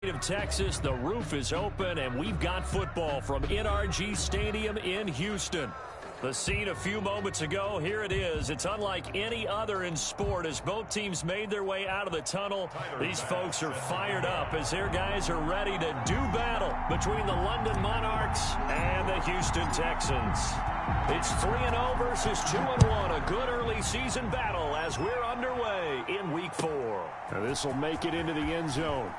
Of Texas, the roof is open, and we've got football from NRG Stadium in Houston. The scene a few moments ago, here it is. It's unlike any other in sport as both teams made their way out of the tunnel. These folks are fired up as their guys are ready to do battle between the London Monarchs and the Houston Texans. It's 3-0 versus 2-1, a good early season battle as we're underway in Week 4. Now this will make it into the end zone.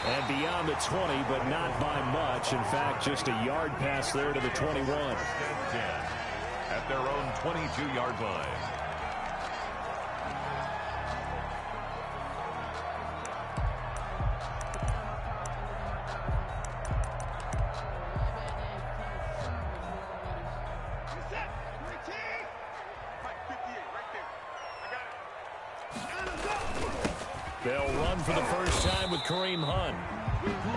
And beyond the 20, but not by much. In fact, just a yard pass there to the 21. At their own 22-yard line. They'll run for the first time with Kareem Hunt.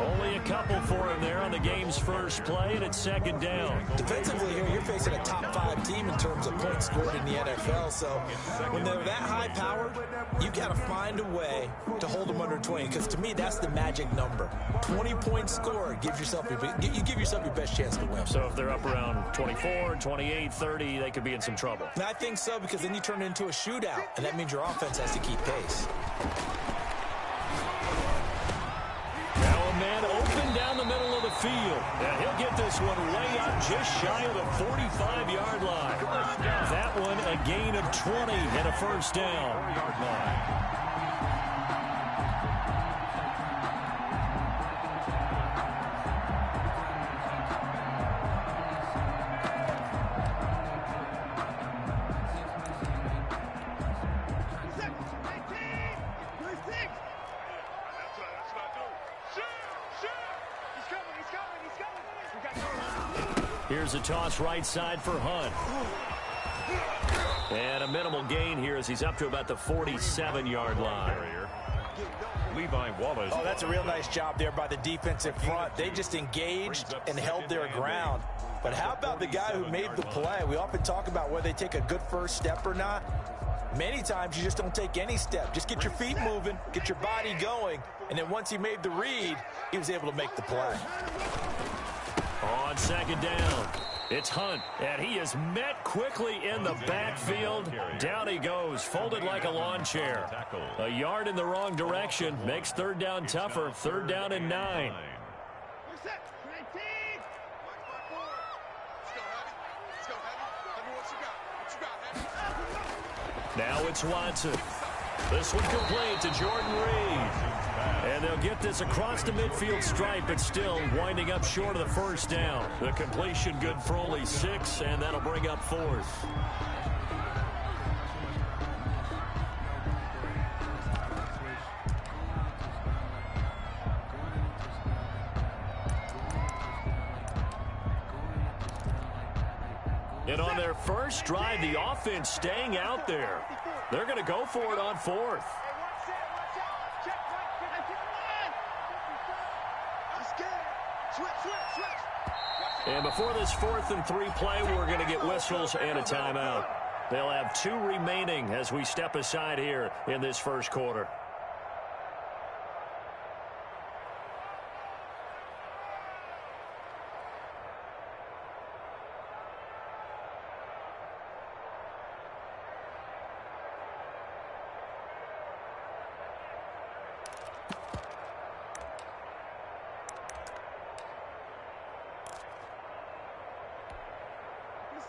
Only a couple for him there on the game's first play, and it's second down. Defensively here, you're facing a top-5 team in terms of points scored in the NFL. So when they're that high-powered, you got to find a way to hold them under 20. Because to me, that's the magic number. 20 points scored gives yourself you give yourself your best chance to win. So if they're up around 24, 28, 30, they could be in some trouble. And I think so, because then you turn it into a shootout, and that means your offense has to keep pace. Man open down the middle of the field. And he'll get this one way up just shy of the 45-yard line. That one a gain of 20 and a first down. Here's a toss right side for Hunt. And a minimal gain here as he's up to about the 47-yard line. Levi Wallace. Oh, that's a real nice job there by the defensive front. They just engaged and held their ground. But how about the guy who made the play? We often talk about whether they take a good first step or not. Many times you just don't take any step. Just get your feet moving, get your body going, and then once he made the read, he was able to make the play. On second down, it's Hunt, and he is met quickly in the backfield. Down he goes, folded like a lawn chair. A yard in the wrong direction makes third down tougher. Third down and 9. Now it's Watson. This one complete to Jordan Reed. And they'll get this across the midfield stripe, but still winding up short of the first down. The completion good for only 6, and that'll bring up 4th. And on their first drive, the offense staying out there. They're going to go for it on 4th. And before this 4th and 3 play, we're going to get whistles and a timeout. They'll have 2 remaining as we step aside here in this first quarter.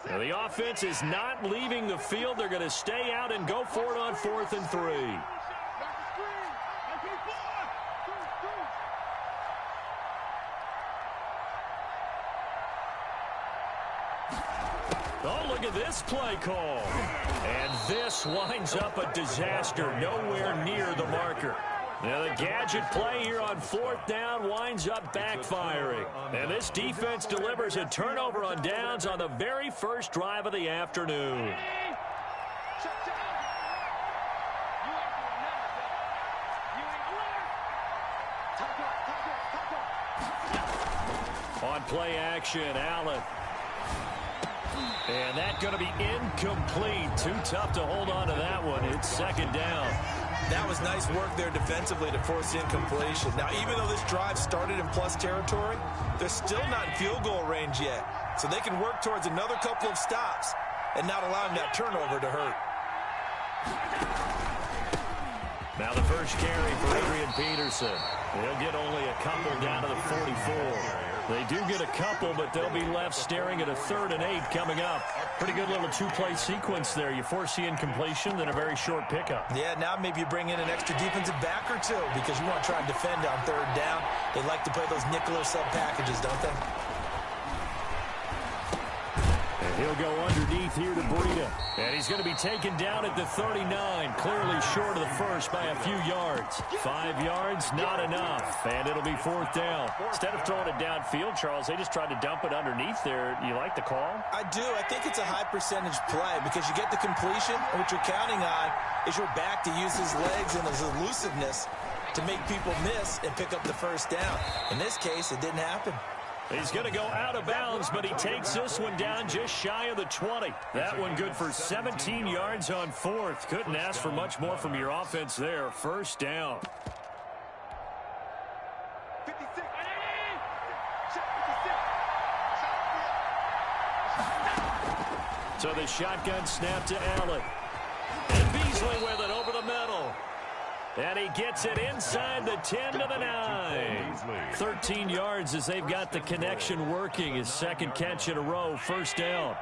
Now the offense is not leaving the field. They're going to stay out and go for it on 4th and 3. Oh, look at this play call. And this winds up a disaster, nowhere near the marker. Now the gadget play here on 4th down winds up backfiring. And this defense delivers a turnover on downs on the very first drive of the afternoon. On play action, Allen. And that's going to be incomplete. Too tough to hold on to that one. It's second down. That was nice work there defensively to force the incompletion. Now, even though this drive started in plus territory, they're still not in field goal range yet. So they can work towards another couple of stops and not allowing that turnover to hurt. Now the first carry for Adrian Peterson. They'll get only a couple down to the 44. They do get a couple, but they'll be left staring at a 3rd and 8 coming up. Pretty good little two-play sequence there. You force the incompletion, then a very short pickup. Yeah, now maybe you bring in an extra defensive back or two because you want to try and defend on 3rd down. They like to play those nickel or sub packages, don't they? And he'll go underneath here to Breida. And he's going to be taken down at the 39, clearly short of the first by a few yards. 5 yards, not enough. And it'll be 4th down. Instead of throwing it downfield, Charles, they just tried to dump it underneath there. You like the call? I do. I think it's a high percentage play because you get the completion, and what you're counting on is your back to use his legs and his elusiveness to make people miss and pick up the first down. In this case, it didn't happen. He's going to go out of bounds, but he takes this one down just shy of the 20. That one good for 17 yards on 4th. Couldn't ask for much more from your offense there. First down. So the shotgun snap to Allen. And Beasley with it over the middle. And he gets it inside the 10 to the 9. 13 yards as they've got the connection working. His second catch in a row, first down.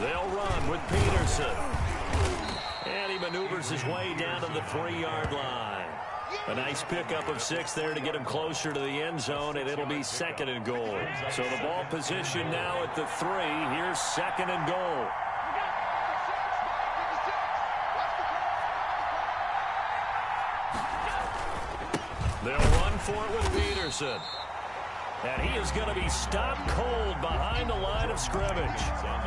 They'll run with Peterson. And he maneuvers his way down to the 3-yard line. A nice pickup of 6 there to get him closer to the end zone, and it'll be 2nd and goal. So the ball position now at the 3. Here's 2nd and goal. They'll run for it with Peterson. And he is going to be stopped cold behind the line of scrimmage.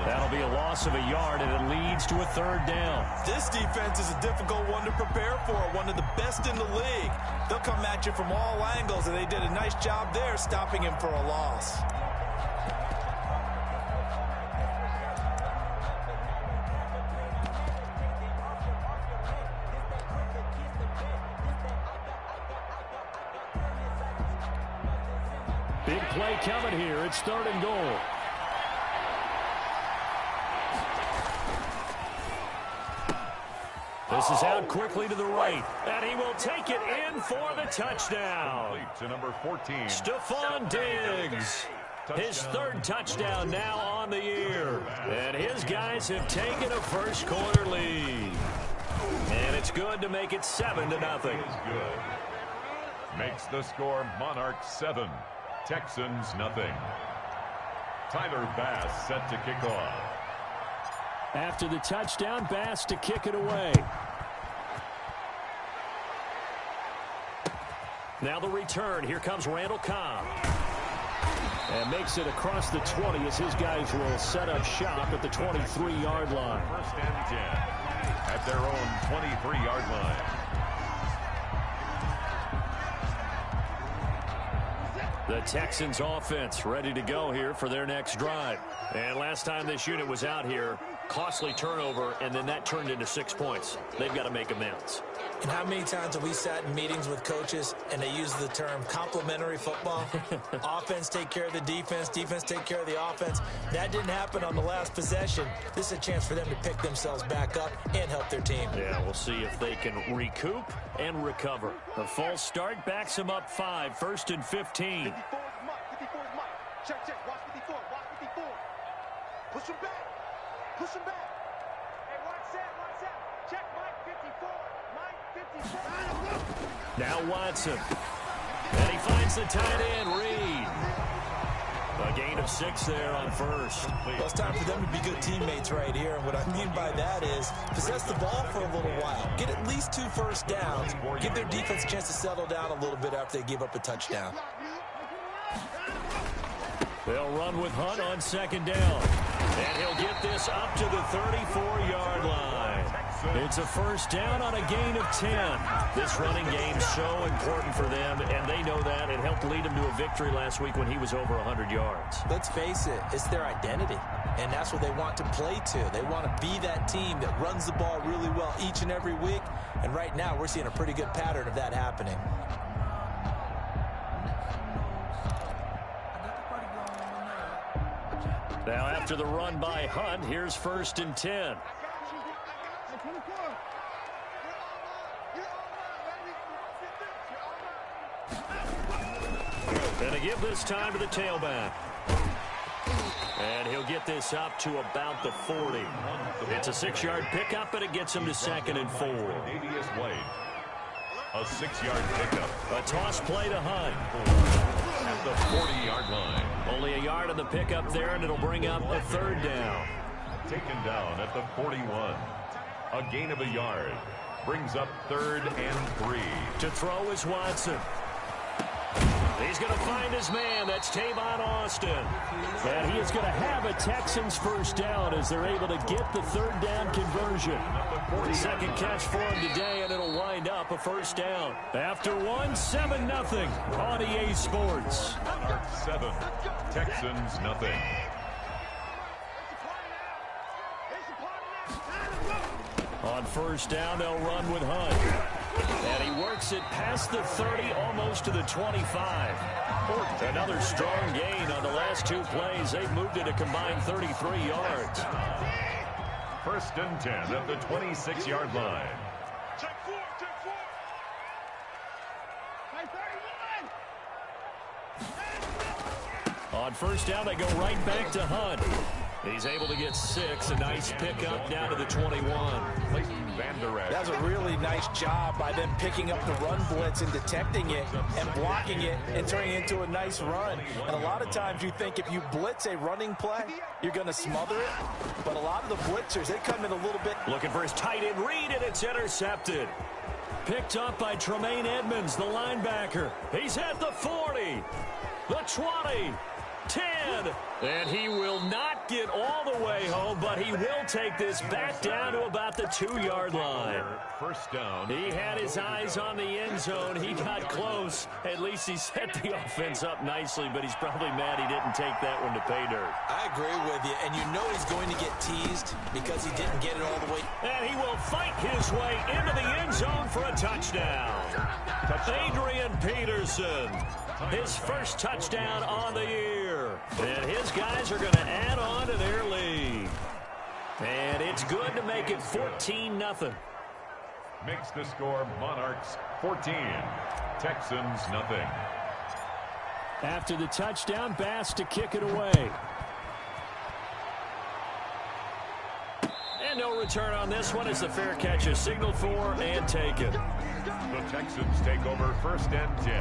That'll be a loss of a yard, and it leads to a 3rd down. This defense is a difficult one to prepare for, one of the best in the league. They'll come at you from all angles, and they did a nice job there stopping him for a loss. Big play coming here. It's 3rd and goal. This is out quickly to the right. And he will take it in for the touchdown. To number 14. Stephon Diggs. His 3rd touchdown now on the year. And his guys have taken a first quarter lead. And it's good to make it 7-0. Makes the score Monarchs 7. Texans nothing. Tyler Bass set to kick off. After the touchdown, Bass to kick it away. Now the return. Here comes Randall Cobb. And makes it across the 20 as his guys will set up shop at the 23-yard line. 1st and 10 at their own 23-yard line. The Texans offense ready to go here for their next drive. And last time this unit was out here, costly turnover, and then that turned into 6 points. They've got to make amends. And how many times have we sat in meetings with coaches and they use the term complementary football? Offense take care of the defense, defense take care of the offense. That didn't happen on the last possession. This is a chance for them to pick themselves back up and help their team. Yeah, we'll see if they can recoup and recover. A false start backs them up 5, 1st and 15. 54 is Mike, 54 is Mike. Check, check, watch 54, watch 54. Push him back, push him back. Hey, watch that, check Mike 54. Now Watson. And he finds the tight end, Reed. A gain of 6 there on 1st. Well, it's time for them to be good teammates right here. And what I mean by that is possess the ball for a little while. Get at least 2 first downs. Give their defense a chance to settle down a little bit after they give up a touchdown. They'll run with Hunt on 2nd down. And he'll get this up to the 34-yard line. It's a first down on a gain of 10. This running game's so important for them, and they know that. It helped lead them to a victory last week when he was over 100 yards. Let's face it, it's their identity, and that's what they want to play to. They want to be that team that runs the ball really well each and every week, and right now we're seeing a pretty good pattern of that happening. Now after the run by Hunt, here's 1st and 10. And to give this time to the tailback. And he'll get this up to about the 40. It's a 6-yard pickup, and it gets him to 2nd and 4. A 6-yard pickup. A toss play to Hunt. At the 40-yard line. Only a yard on the pickup there, and it'll bring up a 3rd down. Taken down at the 41. A gain of a yard. Brings up 3rd and 3. To throw is Watson. He's going to find his man. That's Tavon Austin. And he is going to have a Texans first down as they're able to get the 3rd down conversion. Second catch for him today, and it'll wind up a first down. After 7-0 on EA Sports. Monarchs 7, Texans nothing. On first down, they'll run with Hunt. And he works it past the 30, almost to the 25. Another strong gain on the last 2 plays. They've moved it a combined 33 yards. 1st and 10 at the 26-yard line. Check 4, check 4. On first down, they go right back to Hunt. He's able to get 6. A nice pickup down to the 21. That's a really nice job by them picking up the run blitz and detecting it and blocking it and turning it into a nice run. And a lot of times you think if you blitz a running play, you're going to smother it. But a lot of the blitzers, they come in a little bit. Looking for his tight end read, and it's intercepted. Picked up by Tremaine Edmonds, the linebacker. He's at the 40, the 20, 10. And he will not get all the way home, but he will take this back down to about the 2-yard line. First down. He had his eyes on the end zone. He got close. At least he set the offense up nicely, but he's probably mad he didn't take that one to pay dirt. I agree with you, and you know he's going to get teased because he didn't get it all the way. And he will fight his way into the end zone for a touchdown. Adrian Peterson, his first touchdown on the year. And his guys are going to add on to their lead. And it's good to make it 14-0. Makes the score Monarchs 14, Texans nothing. After the touchdown, Bass to kick it away. And no return on this one as the fair catch is signaled for and taken. The Texans take over 1st and 10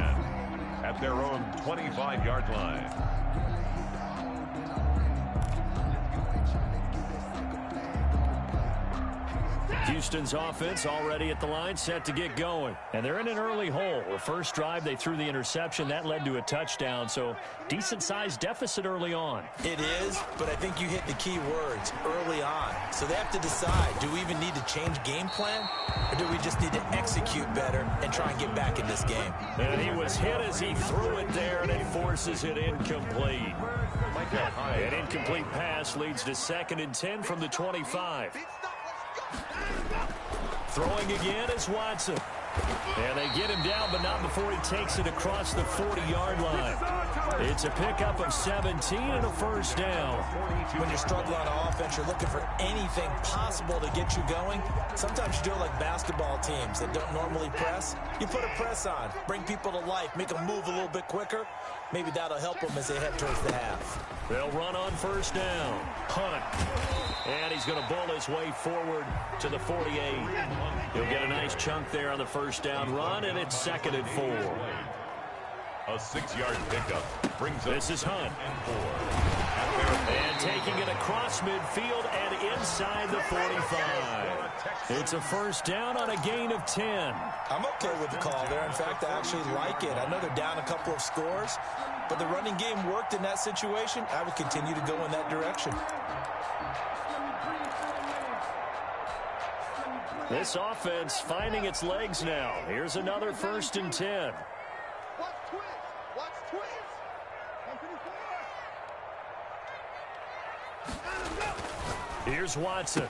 at their own 25-yard line. Houston's offense already at the line, set to get going. And they're in an early hole. The first drive, they threw the interception. That led to a touchdown, so decent-sized deficit early on. It is, but I think you hit the key words, early on. So they have to decide, do we even need to change game plan, or do we just need to execute better and try and get back in this game? And he was hit as he threw it there, and it forces it incomplete. An incomplete pass leads to 2nd and 10 from the 25. Throwing again is Watson. And they get him down, but not before he takes it across the 40-yard line. It's a pickup of 17 and a first down. When you're struggling on offense, you're looking for anything possible to get you going. Sometimes you do it like basketball teams that don't normally press. You put a press on, bring people to life, make them move a little bit quicker. Maybe that'll help them as they head towards the half. They'll run on first down. Hunt. And he's going to bowl his way forward to the 48. He'll get a nice chunk there on the first down run, and it's 2nd and 4. A 6-yard pickup brings up. This is Hunt. And taking it across midfield and inside the 45. It's a first down on a gain of 10. I'm okay with the call there. In fact, I actually like it. I know they're down a couple of scores, but the running game worked in that situation. I would continue to go in that direction. This offense finding its legs now. Here's another 1st and 10. Watch twins. Watch twins. Here's Watson.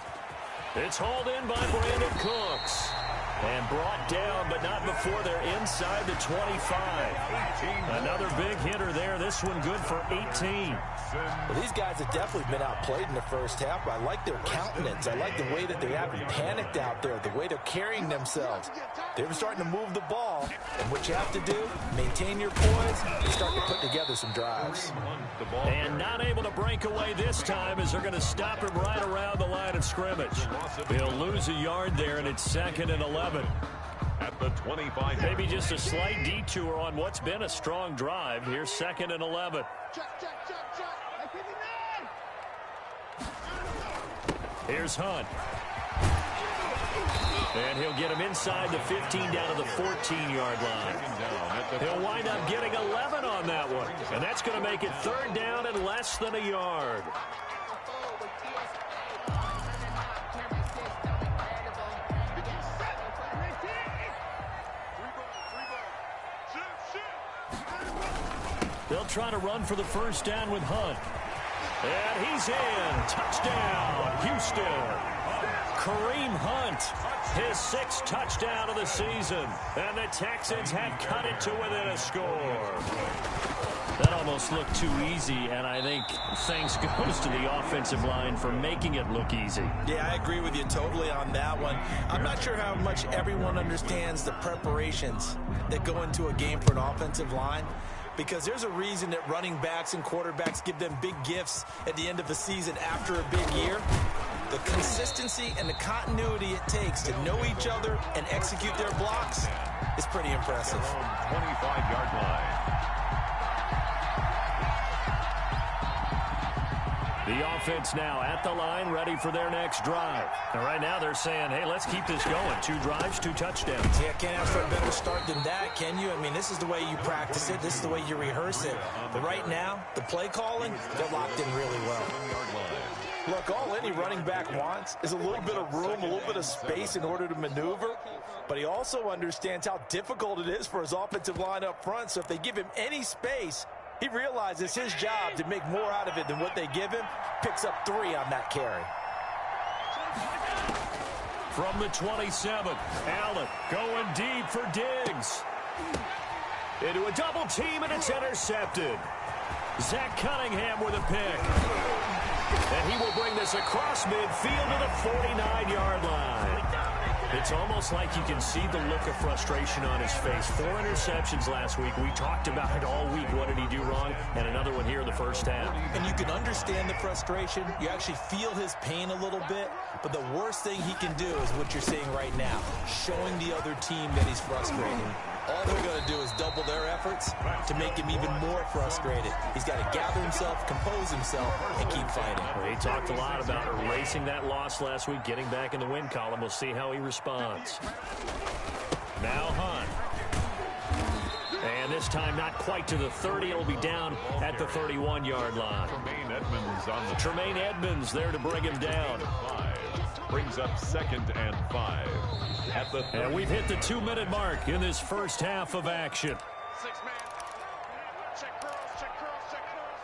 It's hauled in by Brandon Cooks. And brought down, but not before they're inside the 25. Another big hitter there. This one good for 18. Well, these guys have definitely been outplayed in the first half, but I like their countenance. I like the way that they haven't panicked out there, the way they're carrying themselves. They're starting to move the ball, and what you have to do, maintain your poise, and start to put together some drives. And not able to break away this time as they're going to stop him right around the line of scrimmage. He'll lose a yard there, and it's 2nd and 11. At the 25. Maybe just a slight detour on what's been a strong drive. Here's 2nd and 11. Here's Hunt. And he'll get him inside the 15 down to the 14-yard line. He'll wind up getting 11 on that one. And that's going to make it 3rd down and less than a yard. They'll try to run for the 1st down with Hunt. And he's in. Touchdown, Houston. Kareem Hunt, his 6th touchdown of the season. And the Texans have cut it to within a score. That almost looked too easy, and I think thanks goes to the offensive line for making it look easy. Yeah, I agree with you totally on that one. I'm not sure how much everyone understands the preparations that go into a game for an offensive line, because there's a reason that running backs and quarterbacks give them big gifts at the end of the season after a big year. The consistency and the continuity it takes to know each other and execute their blocks is pretty impressive. 25-yard line. The offense now at the line, ready for their next drive. And right now they're saying, hey, let's keep this going. 2 drives, 2 touchdowns. Yeah, can't ask for a better start than that, can you? I mean, this is the way you practice it. This is the way you rehearse it. But right now, the play calling, they're locked in really well. Look, all any running back wants is a little bit of room, a little bit of space in order to maneuver. But he also understands how difficult it is for his offensive line up front. So if they give him any space, he realizes his job to make more out of it than what they give him. Picks up 3 on that carry. From the 27, Allen going deep for Diggs. Into a double team, and it's intercepted. Zach Cunningham with a pick. And he will bring this across midfield to the 49-yard line. It's almost like you can see the look of frustration on his face. 4 interceptions last week. We talked about it all week. What did he do wrong? And another one here in the first half. And you can understand the frustration. You actually feel his pain a little bit. But the worst thing he can do is what you're seeing right now, showing the other team that he's frustrated. All they're going to do is double their efforts to make him even more frustrated. He's got to gather himself, compose himself, and keep fighting. Well, he talked a lot about erasing that loss last week, getting back in the win column. We'll see how he responds. Now Hunt. And this time not quite to the 30. It'll be down at the 31-yard line. Tremaine Edmonds there to bring him down. Brings up 2nd and 5. And we've hit the 2-minute mark in this first half of action. 6-man. Check curls, check curls, check curls.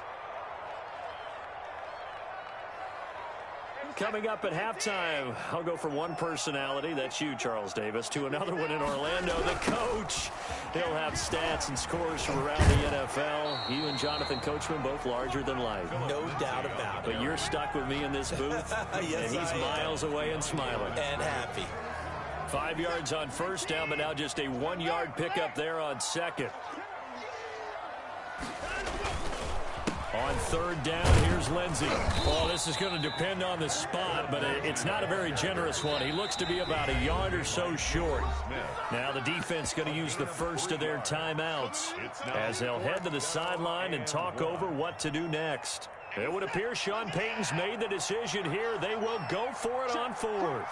Coming up at halftime, I'll go from one personality, that's you, Charles Davis, to another one in Orlando, the coach. He'll have stats and scores from around the NFL. You and Jonathan Coachman, both larger than life. No doubt about it. But you're stuck with me in this booth, yes, and he's miles away and smiling. And happy. 5 yards on 1st down, but now just a 1-yard pickup there on 2nd. On 3rd down, here's Lindsey. Oh, this is going to depend on the spot, but it's not a very generous one. He looks to be about a yard or so short. Now the defense going to use the first of their timeouts as they'll head to the sideline and talk over what to do next. It would appear Sean Payton's made the decision here. They will go for it on 4th.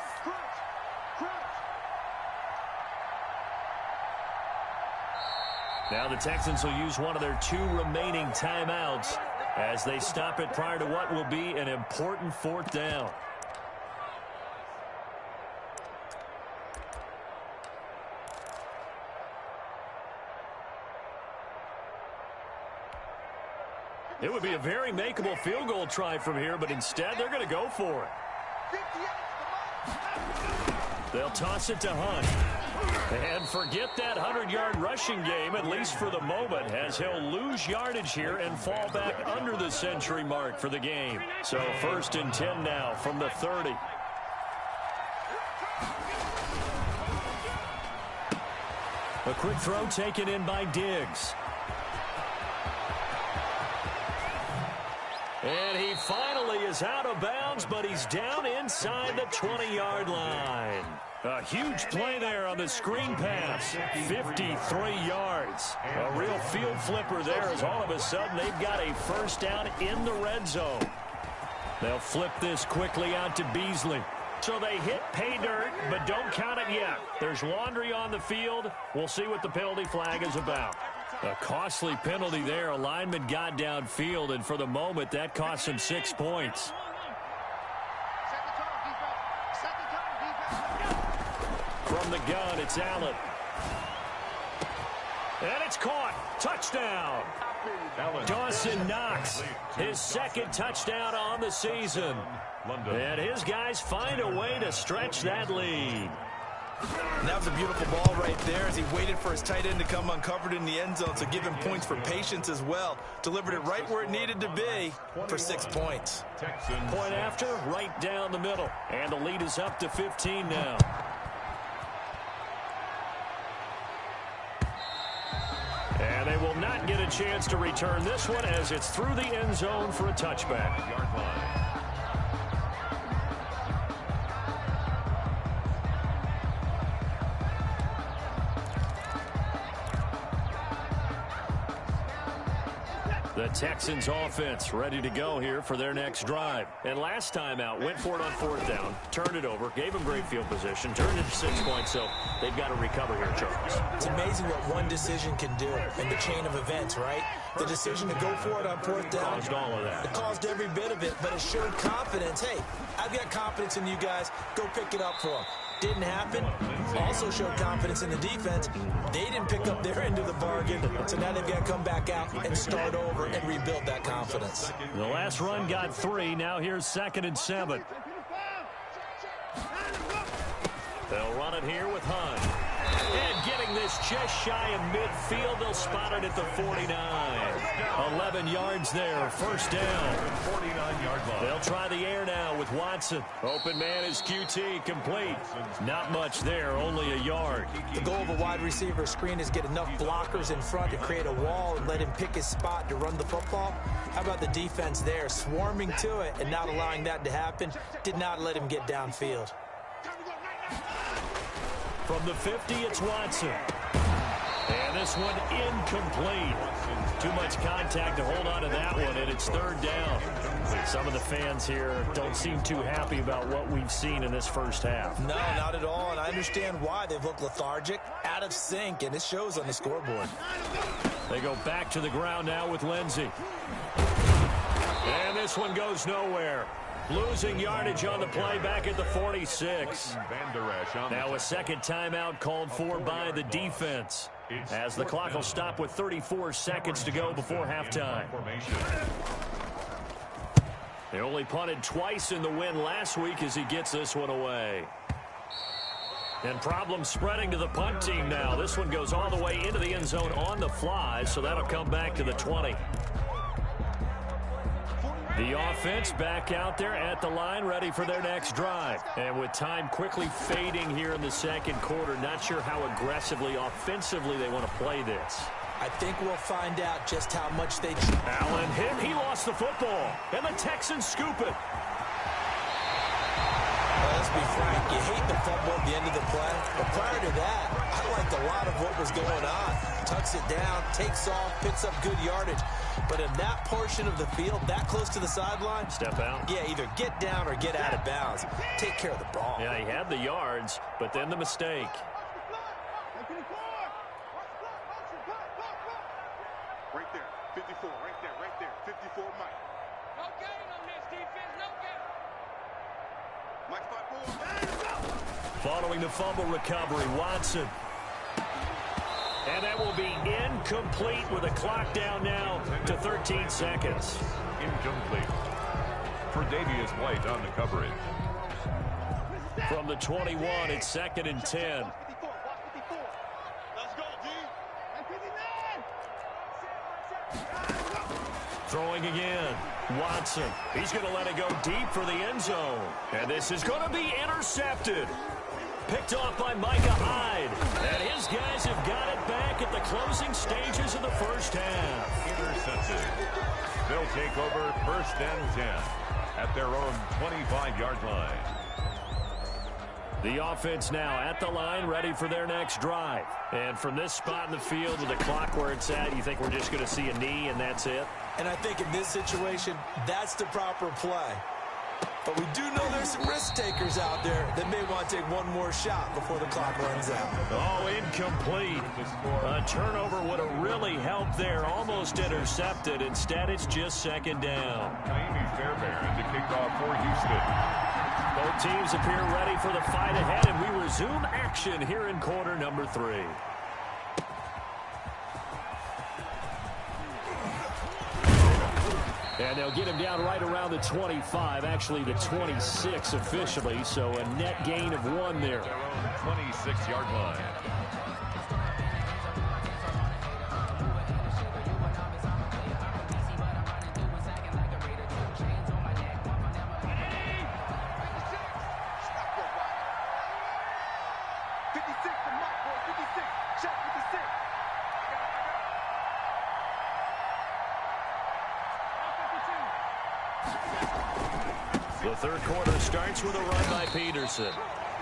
Now the Texans will use one of their 2 remaining timeouts as they stop it prior to what will be an important 4th down. It would be a very makeable field goal try from here, but instead they're going to go for it. They'll toss it to Hunt. And forget that 100-yard rushing game, at least for the moment, as he'll lose yardage here and fall back under the century mark for the game. So 1st and 10 now from the 30. A quick throw taken in by Diggs. And he finally is out of bounds, but he's down inside the 20-yard line. A huge play there on the screen pass. 53 yards. A real field flipper there as all of a sudden they've got a first down in the red zone. They'll flip this quickly out to Beasley. So they hit pay dirt, but don't count it yet. There's laundry on the field. We'll see what the penalty flag is about. A costly penalty there. A lineman got downfield, and for the moment, that cost him 6 points. From the gun, it's Allen. And it's caught. Touchdown. Dawson Knox, his 2nd touchdown on the season. And his guys find a way to stretch that lead. And that was a beautiful ball right there as he waited for his tight end to come uncovered in the end zone, so give him points for patience as well. Delivered it right where it needed to be for 6 points. Point after, right down the middle. And the lead is up to 15 now. And they will not get a chance to return this one as it's through the end zone for a touchback. The Texans offense ready to go here for their next drive. And last time out, went for it on 4th down, turned it over, gave them great field position, turned it to 6 points, so they've got to recover here, Charles. It's amazing what one decision can do in the chain of events, right? The decision to go for it on 4th down. Caused all of that. It caused every bit of it, but it showed confidence. Hey, I've got confidence in you guys. Go pick it up for them. Didn't happen. Also showed confidence in the defense. They didn't pick up their end of the bargain, so now they've got to come back out and start over and rebuild that confidence. The last run got 3. Now here's 2nd and 7. They'll run it here with Hunt. And getting this just shy of midfield, they'll spot it at the 49. 11 yards there, first down. 49-yard line. They'll try the air now with Watson. Open man is QT, complete. Not much there, only a yard. The goal of a wide receiver screen is get enough blockers in front to create a wall and let him pick his spot to run the football. How about the defense there, swarming to it and not allowing that to happen? Did not let him get downfield. From the 50, it's Watson. And this one incomplete. Too much contact to hold on to that one, and it's 3rd down. Some of the fans here don't seem too happy about what we've seen in this first half. No, not at all, and I understand why. They've looked lethargic, out of sync, and it shows on the scoreboard. They go back to the ground now with Lindsey. And this one goes nowhere. Losing yardage on the play back at the 46. Now a second timeout called for by the defense, as the clock will stop with 34 seconds to go before halftime. They only punted twice in the win last week as he gets this one away. And problems spreading to the punt team now. This one goes all the way into the end zone on the fly, so that'll come back to the 20. The offense back out there at the line, ready for their next drive. And with time quickly fading here in the second quarter, not sure how aggressively, offensively they want to play this. I think we'll find out just how much they... Allen hit. He lost the football. And the Texans scoop it. Let's be frank, you hate the fumble at the end of the play. But prior to that, I liked a lot of what was going on. Tucks it down, takes off, picks up good yardage. But in that portion of the field, that close to the sideline... Step out. Yeah, either get down or get out of bounds. Take care of the ball. Yeah, he had the yards, but then the mistake. Right there, 54, right there, 54, Mike. No gain on this defense, no gain. Mike's by 4. Following the fumble recovery, Watson. And that will be incomplete with a clock down now to 13 seconds. Incomplete. For Davius White on the coverage. From the 21, it's 2nd and 10. Let's go, D. Throwing again. Watson. He's going to let it go deep for the end zone. And this is going to be intercepted. Picked off by Micah Hyde. And his guys have got it back at the closing stages of the first half. Intercepted. They'll take over 1st and 10 at their own 25-yard line. The offense now at the line, ready for their next drive. And from this spot in the field with the clock where it's at, you think we're just going to see a knee and that's it? And I think in this situation, that's the proper play. But we do know there's some risk takers out there that may want to take one more shot before the clock runs out. Oh, incomplete. A turnover would have really helped there. Almost intercepted. Instead, it's just 2nd down. Amy Fairbairn to kick off for Houston. Both teams appear ready for the fight ahead, and we resume action here in quarter number 3. And they'll get him down right around the 25, actually the 26 officially, so a net gain of 1 there. Their own 26-yard line. The third quarter starts with a run by Peterson.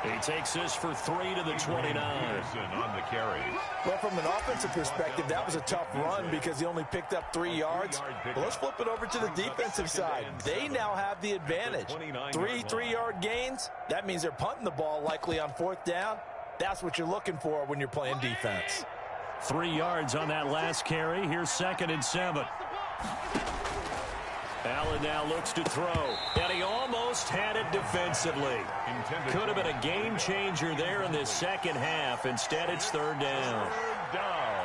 He takes this for 3 to the 29. Peterson on the carry. Well, from an offensive perspective, that was a tough run because he only picked up 3 yards. But let's flip it over to the defensive side. They now have the advantage. 3 3-yard gains. That means they're punting the ball likely on 4th down. That's what you're looking for when you're playing defense. 3 yards on that last carry. Here's 2nd and 7. Allen now looks to throw, and he almost had it defensively. Could have been a game changer there in this second half. Instead, it's 3rd down.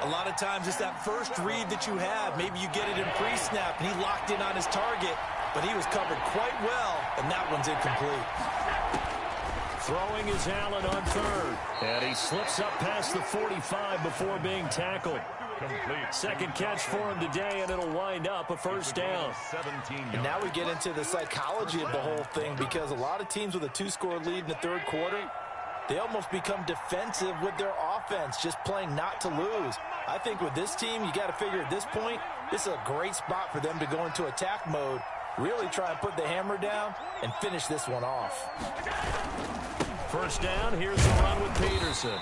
A lot of times it's that first read that you have. Maybe you get it in pre-snap, and he locked in on his target, but he was covered quite well, and that one's incomplete. Throwing is Allen on 3rd, and he slips up past the 45 before being tackled. Complete. 2nd catch for him today, and it'll wind up a 1st down. 17 And now we get into the psychology of the whole thing, because a lot of teams with a 2-score lead in the 3rd quarter, they almost become defensive with their offense, just playing not to lose. I think with this team, you got to figure at this point, this is a great spot for them to go into attack mode, really try and put the hammer down and finish this one off. 1st down, here's the run with Peterson.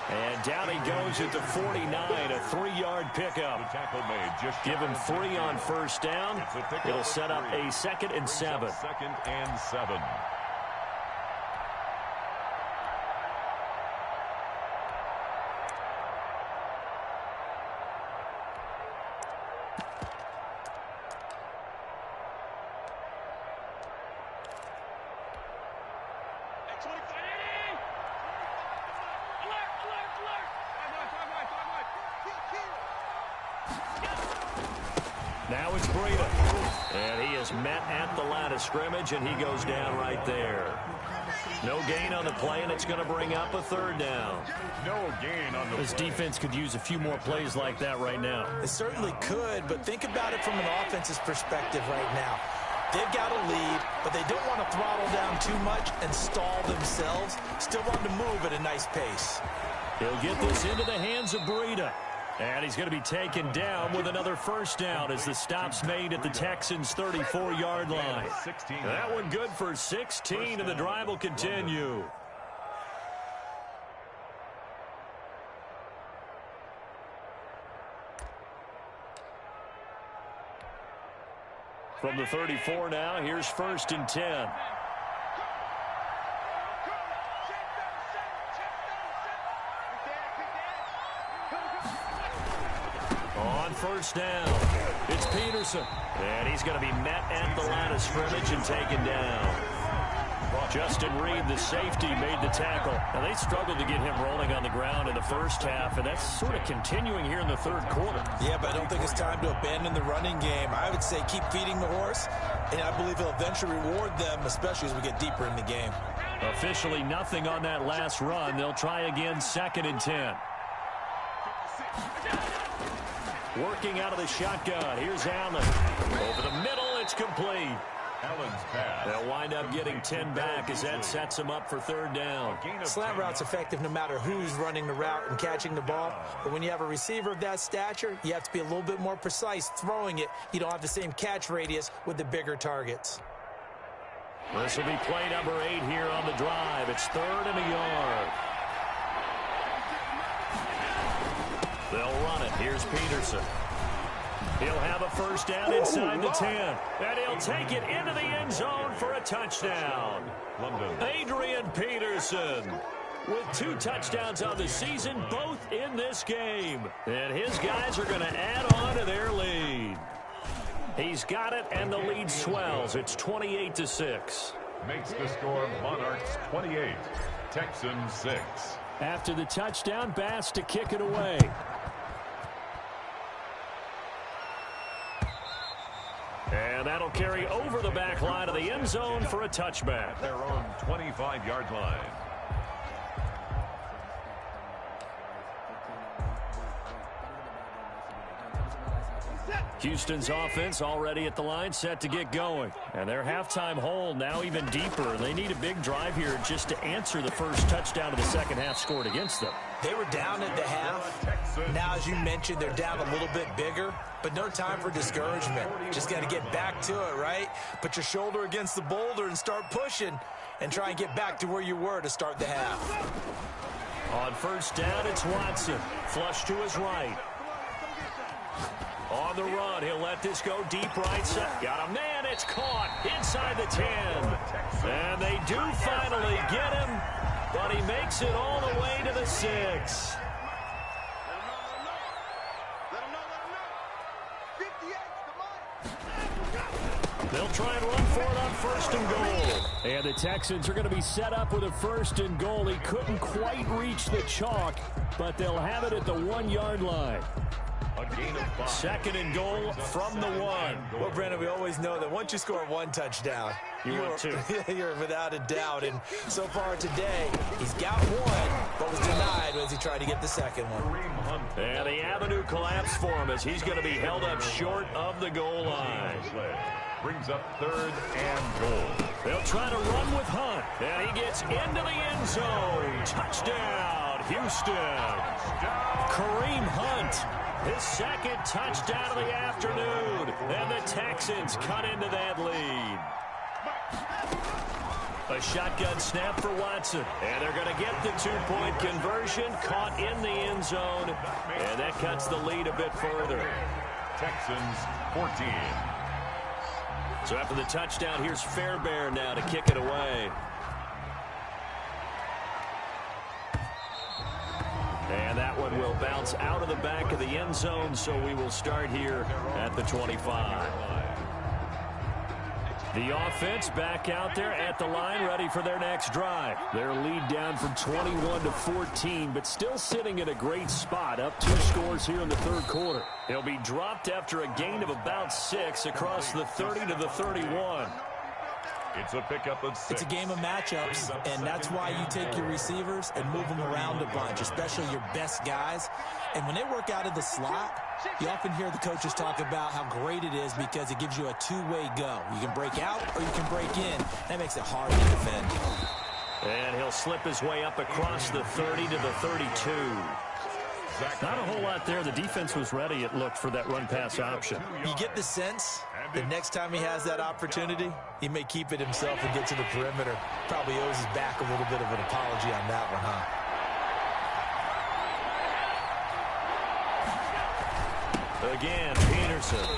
And down he goes at the 49, a 3-yard pickup. Tackle made. Just give him 3 on 1st down. It'll set up a 2nd and 7. 2nd and 7. Now it's Breida. And he is met at the line of scrimmage, and he goes down right there. No gain on the play, and it's going to bring up a 3rd down. No gain on the This defense could use a few more plays like that right now. It certainly could, but think about it from an offense's perspective right now. They've got a lead, but they don't want to throttle down too much and stall themselves. Still want to move at a nice pace. He'll get this into the hands of Breida. And he's going to be taken down with another 1st down as the stop's made at the Texans' 34-yard line. That one good for 16, and the drive will continue. From the 34 now, here's 1st and 10. On 1st down, it's Peterson. And he's going to be met at the line of scrimmage and taken down. Justin Reed, the safety, made the tackle. Now, they struggled to get him rolling on the ground in the first half, and that's sort of continuing here in the third quarter. Yeah, but I don't think it's time to abandon the running game. I would say keep feeding the horse, and I believe he'll eventually reward them, especially as we get deeper in the game. Officially nothing on that last run. They'll try again, 2nd and 10. Working out of the shotgun. Here's Allen. Over the middle, it's complete. Allen's pass. They'll wind up getting 10 back as that sets them up for 3rd down. Slant route's effective no matter who's running the route and catching the ball. But when you have a receiver of that stature, you have to be a little bit more precise throwing it. You don't have the same catch radius with the bigger targets. This will be play number 8 here on the drive. It's 3rd and a yard. They'll run it. Here's Peterson. He'll have a 1st down inside the 10. And he'll take it into the end zone for a touchdown. Adrian Peterson with 2 touchdowns on the season, both in this game. And his guys are going to add on to their lead. He's got it, and the lead swells. It's 28-6. Makes the score Monarchs 28, Texans 6. After the touchdown, Bass to kick it away. And that'll carry over the back line of the end zone for a touchback. Their own 25-yard line. Houston's offense already at the line, set to get going. And their halftime hole now even deeper. They need a big drive here just to answer the first touchdown of the second half scored against them. They were down at the half. Now, as you mentioned, they're down a little bit bigger, but no time for discouragement. Just got to get back to it, right? Put your shoulder against the boulder and start pushing and try and get back to where you were to start the half. On 1st down, it's Watson. Flush to his right. On the run, he'll let this go deep right side. Got a man, it's caught inside the 10. And they do finally get him, but he makes it all the way to the 6. They'll try and run for it on 1st and goal. And the Texans are going to be set up with a 1st and goal. He couldn't quite reach the chalk, but they'll have it at the 1-yard line. A gain of 5. 2nd and goal from the 1. Well, Brandon, we always know that once you score 1 touchdown, you're without a doubt. And so far today, he's got 1, but was denied as he tried to get the 2nd one. And the avenue collapsed for him as he's going to be held up short of the goal line. Brings up 3rd and goal. They'll try to run with Hunt. And he gets into the end zone. Touchdown, Houston. Kareem Hunt. His 2nd touchdown of the afternoon. And the Texans cut into that lead. A shotgun snap for Watson. And they're going to get the 2-point conversion. Caught in the end zone. And that cuts the lead a bit further. Texans 14. So after the touchdown, here's Fairbairn now to kick it away. And that one will bounce out of the back of the end zone, so we will start here at the 25. The offense back out there at the line, ready for their next drive. Their lead down from 21-14, but still sitting at a great spot, up 2 scores here in the 3rd quarter. They'll be dropped after a gain of about 6 across the 30 to the 31. It's a pickup of 6. It's a game of matchups, and that's why you take your receivers and move them around a bunch, especially your best guys. And when they work out of the slot, you often hear the coaches talk about how great it is because it gives you a 2-way go. You can break out or you can break in. That makes it hard to defend. And he'll slip his way up across the 30 to the 32. Not a whole lot there. The defense was ready, it looked, for that run-pass option. You get the sense the next time he has that opportunity, he may keep it himself and get to the perimeter. Probably owes his back a little bit of an apology on that one, huh? Again, Peterson.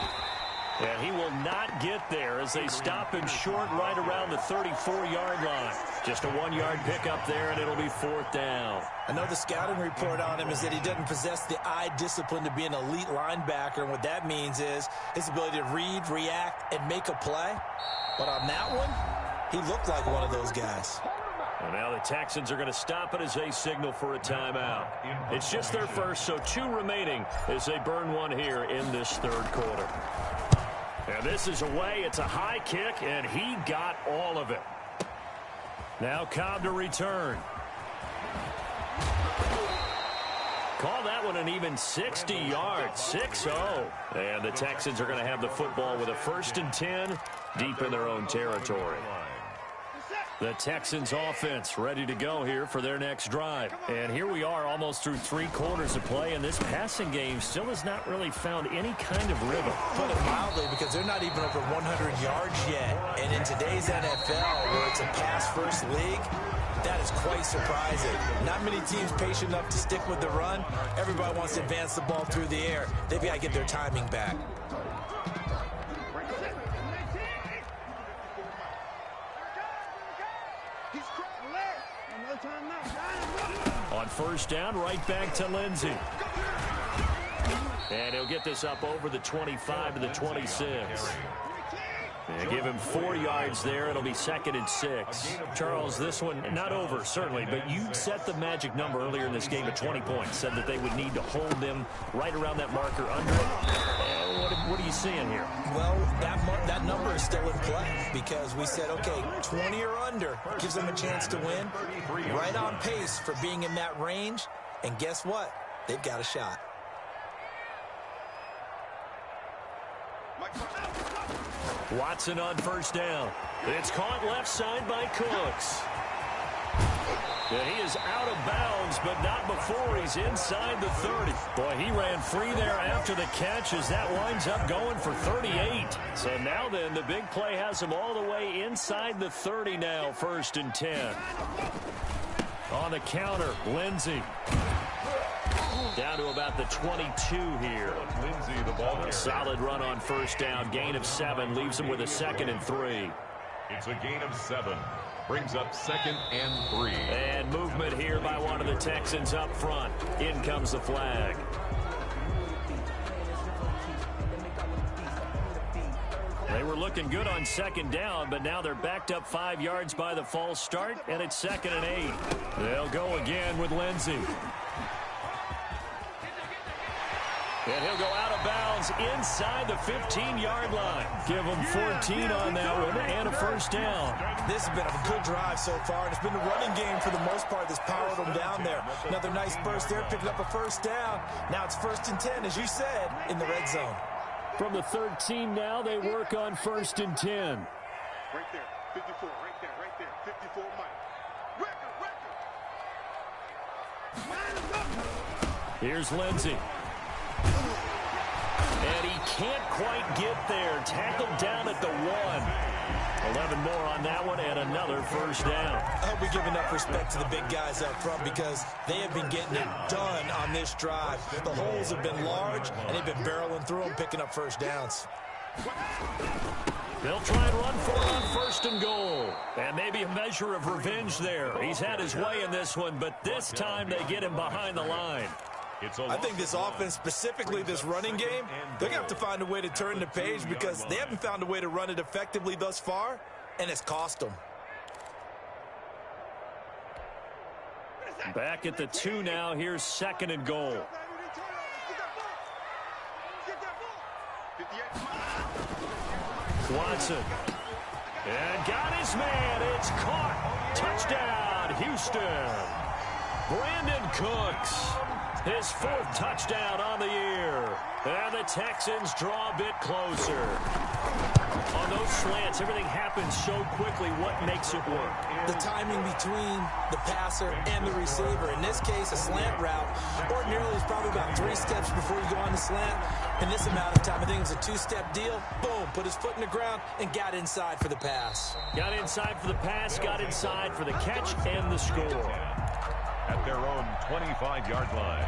And he will not get there as they stop him short right around the 34-yard line. Just a 1-yard pickup there, and it'll be 4th down. I know the scouting report on him is that he doesn't possess the eye discipline to be an elite linebacker, and what that means is his ability to read, react, and make a play. But on that one, He looked like one of those guys. And now the Texans are going to stop it as they signal for a timeout. It's just their first, so 2 remaining as they burn one here in this third quarter. And this is away. It's a high kick, and he got all of it. Now Cobb to return. Call that one an even 60 yards, 6-0. And the Texans are going to have the football with a 1st and 10 deep in their own territory. The Texans offense ready to go here for their next drive. And here we are almost through 3 quarters of play, and this passing game still has not really found any kind of rhythm. Put it mildly, because they're not even over 100 yards yet. And in today's NFL, where it's a pass-first league, that is quite surprising. Not many teams patient enough to stick with the run. Everybody wants to advance the ball through the air. They've got to get their timing back. On 1st down, right back to Lindsey. And he'll get this up over the 25 to the 26. And give him 4 yards there. It'll be 2nd and 6. Charles, this one not over, certainly, but you set the magic number earlier in this game at 20 points. Said that they would need to hold them right around that marker under it. What are you seeing here? Well, that number is still in play because we said, okay, 20 or under gives them a chance to win. Right on pace for being in that range. And guess what? They've got a shot. Watson on 1st down. It's caught left side by Cooks. And he is out of bounds, but not before he's inside the 30. Boy, he ran free there after the catch as that winds up going for 38. So now then, the big play has him all the way inside the 30 now, 1st and 10. On the counter, Lindsey. Down to about the 22 here. Lindsey, the ball carrier. Solid run on 1st down. Gain of 7 leaves him with a 2nd and 3. It's a gain of 7. Brings up 2nd and 3. And movement here by one of the Texans up front. In comes the flag. They were looking good on 2nd down, but now they're backed up 5 yards by the false start, and it's 2nd and 8. They'll go again with Lindsey. And he'll go out of bounds inside the 15-yard line. Give him 14 on that one and a 1st down. This has been a good drive so far, and it's been a running game for the most part that's powered them down there. Another nice burst there, picking up a 1st down. Now it's 1st and 10, as you said, in the red zone. From the 13 now, they work on 1st and 10. Right there, 54, right there, 54, Mike. Record. Here's Lindsey. And he can't quite get there. Tackled down at the 1. 11 more on that one and another 1st down. I hope we give enough respect to the big guys up front because they have been getting it done on this drive. The holes have been large, and they've been barreling through them, picking up 1st downs. They'll try and run for it on 1st and goal. And maybe a measure of revenge there. He's had his way in this one, but this time they get him behind the line. I think this offense, specifically this running game, they're going to have to find a way to turn the page because they haven't found a way to run it effectively thus far, and it's cost them. Back at the 2 now. Here's 2nd and goal. Watson. And got his man. It's caught. Touchdown, Houston. Brandon Cooks. His 4th touchdown on the year. And the Texans draw a bit closer. On those slants, everything happens so quickly. What makes it work? The timing between the passer and the receiver. In this case, a slant route. Ordinarily, it's probably about 3 steps before you go on the slant. In this amount of time, I think it was a 2-step deal. Boom, put his foot in the ground and got inside for the pass. Got inside for the pass, got inside for the catch and the score. At their own 25-yard line.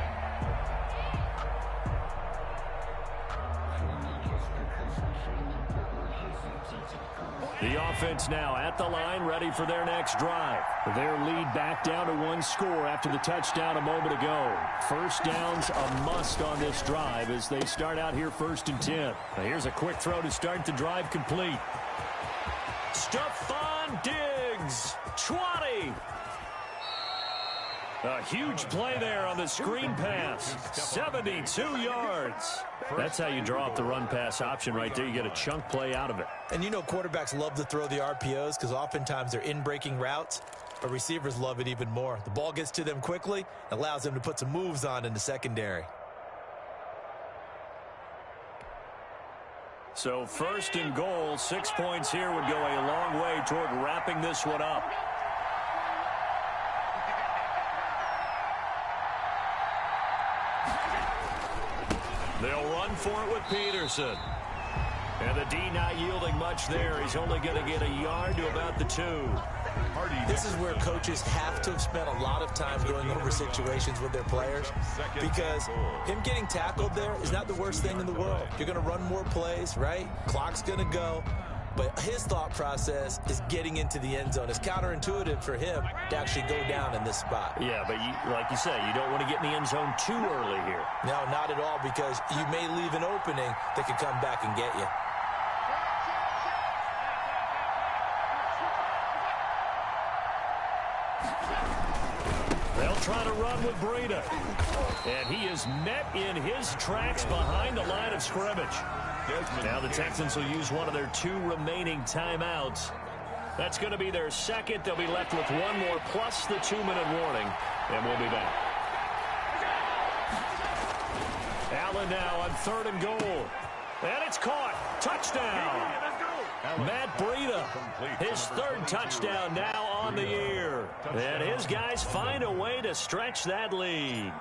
The offense now at the line, ready for their next drive. Their lead back down to 1 score after the touchdown a moment ago. 1st down's a must on this drive as they start out here 1st and 10. Now here's a quick throw to start the drive complete. Stephon Diggs, 20. A huge play there on the screen pass. 72 yards. That's how you draw up the run-pass option right there. You get a chunk play out of it. And you know quarterbacks love to throw the RPOs because oftentimes they're in-breaking routes, but receivers love it even more. The ball gets to them quickly, allows them to put some moves on in the secondary. So first and goal, 6 points here would go a long way toward wrapping this one up. They'll run for it with Peterson. And the D not yielding much there. He's only going to get a yard to about the 2. This is where coaches have to have spent a lot of time going over situations with their players, because him getting tackled there is not the worst thing in the world. You're going to run more plays, right? Clock's going to go. But his thought process is getting into the end zone. It's counterintuitive for him to actually go down in this spot. Yeah, but like you say, you don't want to get in the end zone too early here. No, not at all, because you may leave an opening that could come back and get you. They'll try to run with Breida. And he is met in his tracks behind the line of scrimmage. Now the Texans will use one of their 2 remaining timeouts. That's going to be their second. They'll be left with one more plus the 2-minute warning. And we'll be back. Allen now on 3rd and goal. And it's caught. Touchdown. Matt Breida, his 3rd touchdown now on the year. And his guys find a way to stretch that lead.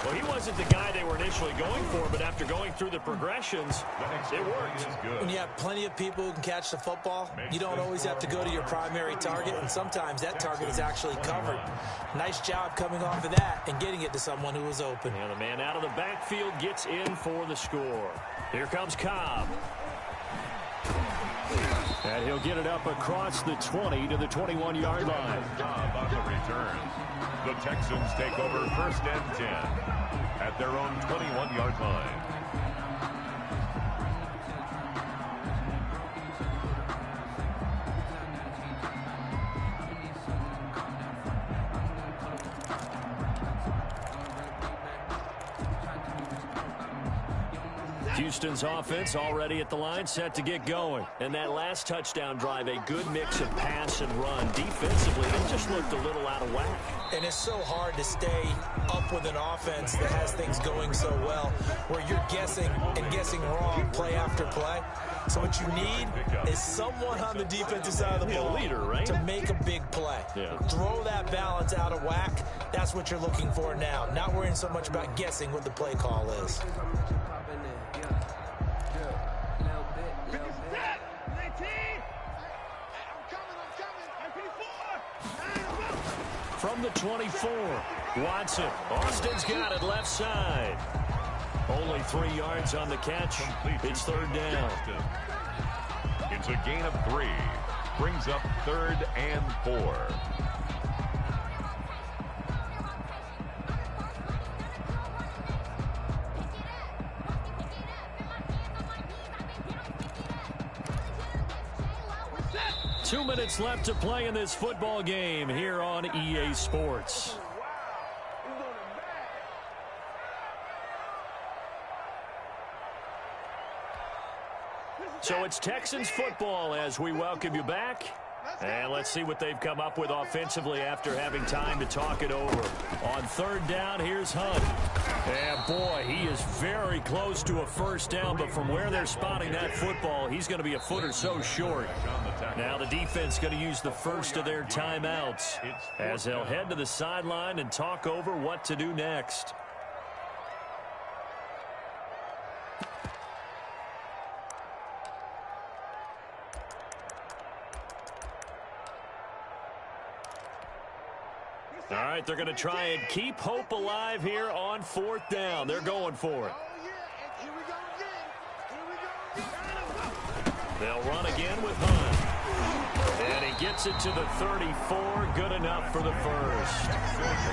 Well, he wasn't the guy they were initially going for, but after going through the progressions, it worked. When you have plenty of people who can catch the football, you don't always have to go to your primary target, and sometimes that target is actually covered. Nice job coming off of that and getting it to someone who was open. And the man out of the backfield gets in for the score. Here comes Cobb. And he'll get it up across the 20 to the 21-yard line. Job on the return. The Texans take over 1st and 10 at their own 21-yard line. Houston's offense already at the line, set to get going. And that last touchdown drive, a good mix of pass and run. Defensively, they just looked a little out of whack. And it's so hard to stay up with an offense that has things going so well, where you're guessing and guessing wrong play after play. So what you need is someone on the defensive side of the ball, leader, right? to make a big play. Yeah. Throw that balance out of whack. That's what you're looking for now. Not worrying so much about guessing what the play call is. From the 24, Watson. Austin's got it left side. Only 3 yards on the catch. It's 3rd down. It's a gain of 3. Brings up 3rd and 4. Two minutes left to play in this football game here on EA Sports. So it's Texans football as we welcome you back. And let's see what they've come up with offensively after having time to talk it over. On 3rd down, here's Hunt. And boy, he is very close to a 1st down, but from where they're spotting that football, he's going to be a foot or so short. Now the defense going to use the first of their timeouts as they'll head to the sideline and talk over what to do next. All right, they're going to try and keep hope alive here on 4th down. They're going for it. They'll run again with Hunt. And he gets it to the 34. Good enough for the first.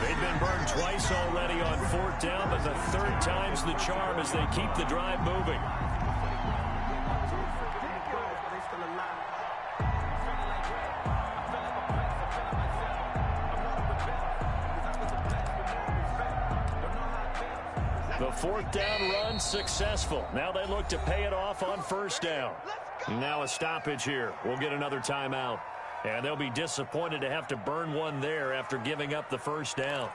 They've been burned twice already on 4th down, but the 3rd time's the charm as they keep the drive moving. The fourth down run successful. Now they look to pay it off on first down. Now a stoppage here. We'll get another timeout. And they'll be disappointed to have to burn one there after giving up the first down.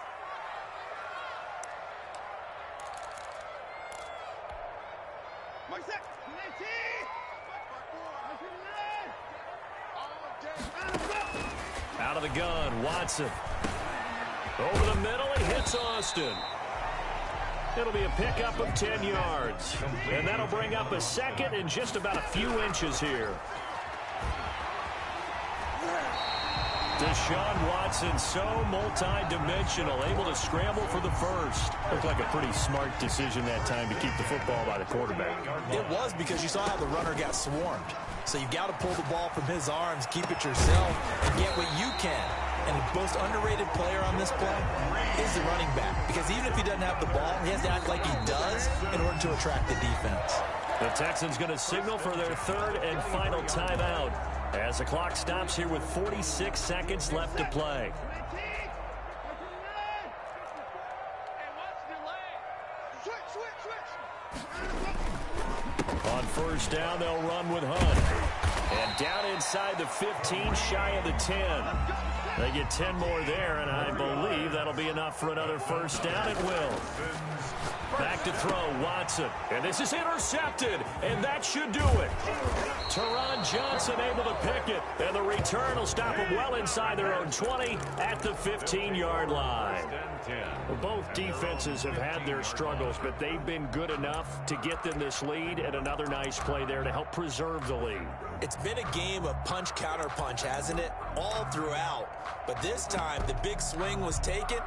Out of the gun, Watson. Over the middle, he hits Austin. It'll be a pickup of 10 yards. And that'll bring up a second and just about a few inches here. Deshaun Watson, so multi-dimensional, able to scramble for the first. Looked like a pretty smart decision that time to keep the football by the quarterback. It was, because you saw how the runner got swarmed. So you've got to pull the ball from his arms, keep it yourself, and get what you can. And the most underrated player on this play is the running back. Because even if he doesn't have the ball, he has to act like he does in order to attract the defense. The Texans going to signal for their third and final timeout as the clock stops here with 46 seconds left to play. On first down, they'll run with Hunt. And down inside the 15, shy of the 10. They get 10 more there, and I believe that'll be enough for another first down. It will. Back to throw, Watson. And this is intercepted, and that should do it. Teron Johnson able to pick it, and the return will stop them well inside their own 20 at the 15-yard line. Well, both defenses have had their struggles, but they've been good enough to get them this lead, and another nice play there to help preserve the lead. It's been a game of punch-counter-punch, hasn't it? All throughout. But this time, the big swing was taken,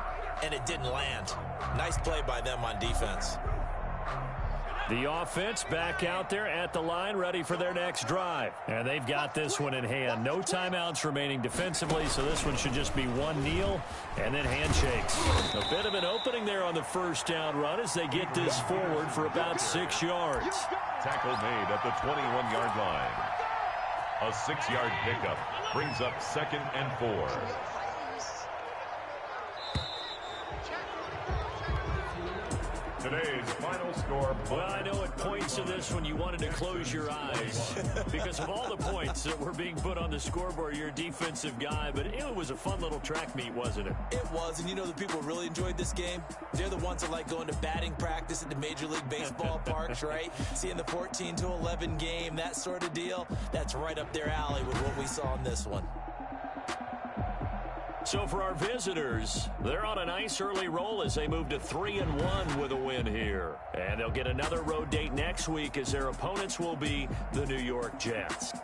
and it didn't land. Nice play by them on defense. The offense back out there at the line, ready for their next drive. And they've got this one in hand. No timeouts remaining defensively, so this one should just be one kneel and then handshakes. A bit of an opening there on the first down run as they get this forward for about 6 yards. Tackle made at the 21-yard line. A 6-yard pickup brings up 2nd and 4. Today's final score. Well, I know at points of this when you wanted to close your eyes because of all the points that were being put on the scoreboard. You're a defensive guy, but it was a fun little track meet, wasn't it? It was, and you know the people really enjoyed this game? They're the ones that like going to batting practice at the Major League Baseball parks, right? Seeing the 14-11 game, that sort of deal, that's right up their alley with what we saw in this one. So for our visitors, they're on a nice early roll as they move to 3-1 with a win here. And they'll get another road date next week as their opponents will be the New York Jets.